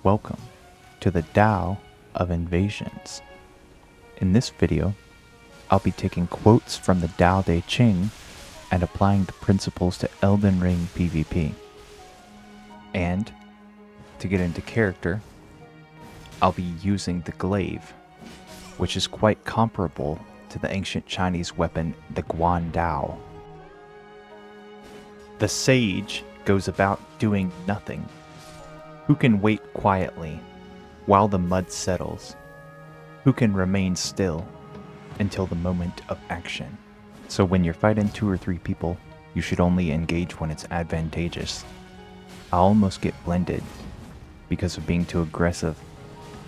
Welcome to the Tao of Invasions. In this video, I'll be taking quotes from the Tao Te Ching and applying the principles to Elden Ring PvP. And, to get into character, I'll be using the glaive, which is quite comparable to the ancient Chinese weapon, the Guan Dao. The sage goes about doing nothing. Who can wait quietly while the mud settles? Who can remain still until the moment of action? So when you're fighting 2 or 3 people, you should only engage when it's advantageous. I almost get blended because of being too aggressive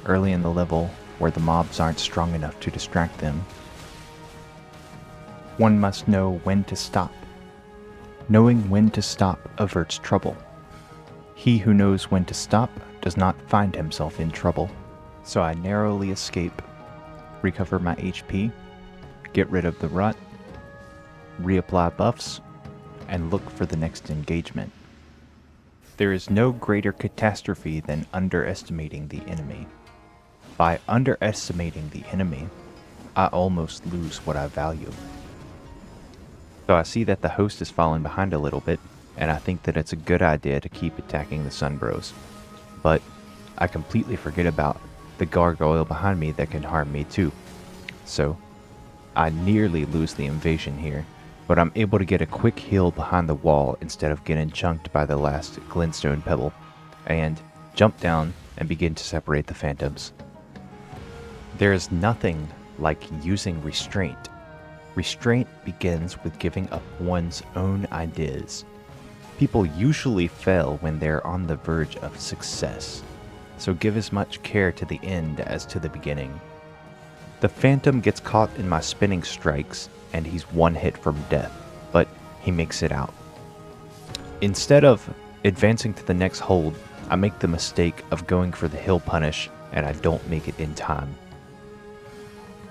early in the level where the mobs aren't strong enough to distract them. One must know when to stop. Knowing when to stop averts trouble. He who knows when to stop does not find himself in trouble. So I narrowly escape, recover my HP, get rid of the rut, reapply buffs, and look for the next engagement. There is no greater catastrophe than underestimating the enemy. By underestimating the enemy, I almost lose what I value. So I see that the host is falling behind a little bit, and I think that it's a good idea to keep attacking the Sun Bros. But I completely forget about the gargoyle behind me that can harm me too. So I nearly lose the invasion here, but I'm able to get a quick heal behind the wall instead of getting chunked by the last glintstone pebble, and jump down and begin to separate the phantoms. There is nothing like using restraint. Restraint begins with giving up one's own ideas. People usually fail when they're on the verge of success, so give as much care to the end as to the beginning. The phantom gets caught in my spinning strikes, and he's 1 hit from death, but he makes it out. Instead of advancing to the next hold, I make the mistake of going for the hill punish, and I don't make it in time.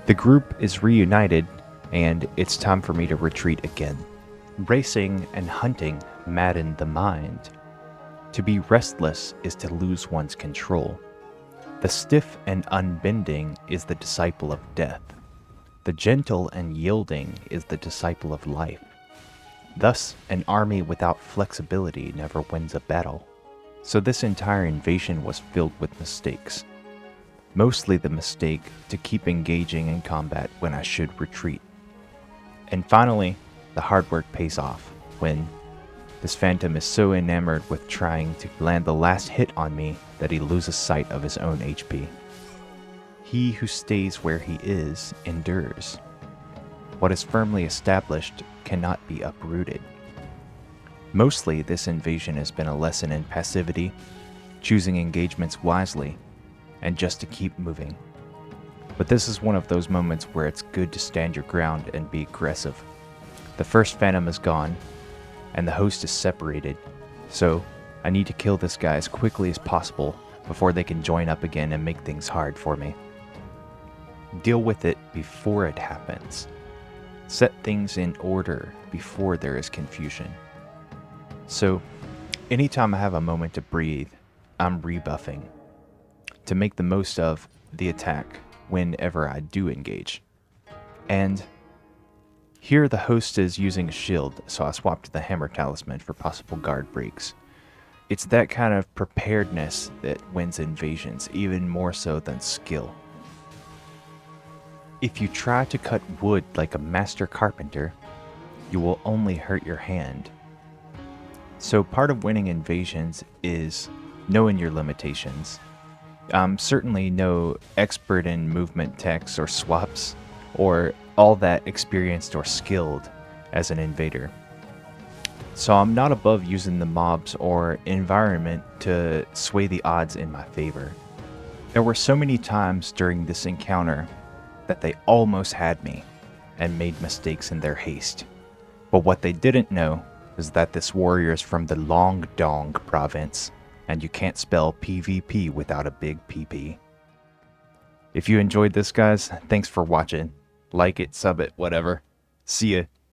The group is reunited, and it's time for me to retreat again. Racing and hunting madden the mind. To be restless is to lose one's control. The stiff and unbending is the disciple of death. The gentle and yielding is the disciple of life. Thus, an army without flexibility never wins a battle. So this entire invasion was filled with mistakes. Mostly the mistake to keep engaging in combat when I should retreat. And finally, the hard work pays off when this phantom is so enamored with trying to land the last hit on me that he loses sight of his own HP. He who stays where he is endures. What is firmly established cannot be uprooted. Mostly this invasion has been a lesson in passivity, choosing engagements wisely, and just to keep moving. But this is one of those moments where it's good to stand your ground and be aggressive. The first phantom is gone, and the host is separated, so I need to kill this guy as quickly as possible before they can join up again and make things hard for me. Deal with it before it happens. Set things in order before there is confusion. So, anytime I have a moment to breathe, I'm rebuffing to make the most of the attack whenever I do engage. And here the host is using a shield, so I swapped the hammer talisman for possible guard breaks. It's that kind of preparedness that wins invasions, even more so than skill. If you try to cut wood like a master carpenter, you will only hurt your hand. So part of winning invasions is knowing your limitations. I'm certainly no expert in movement techs or swaps, or all that experienced or skilled as an invader. So I'm not above using the mobs or environment to sway the odds in my favor. There were so many times during this encounter that they almost had me and made mistakes in their haste. But what they didn't know is that this warrior is from the Long Dong province, and you can't spell PvP without a big PP. If you enjoyed this, guys, thanks for watching. Like it, sub it, whatever. See ya.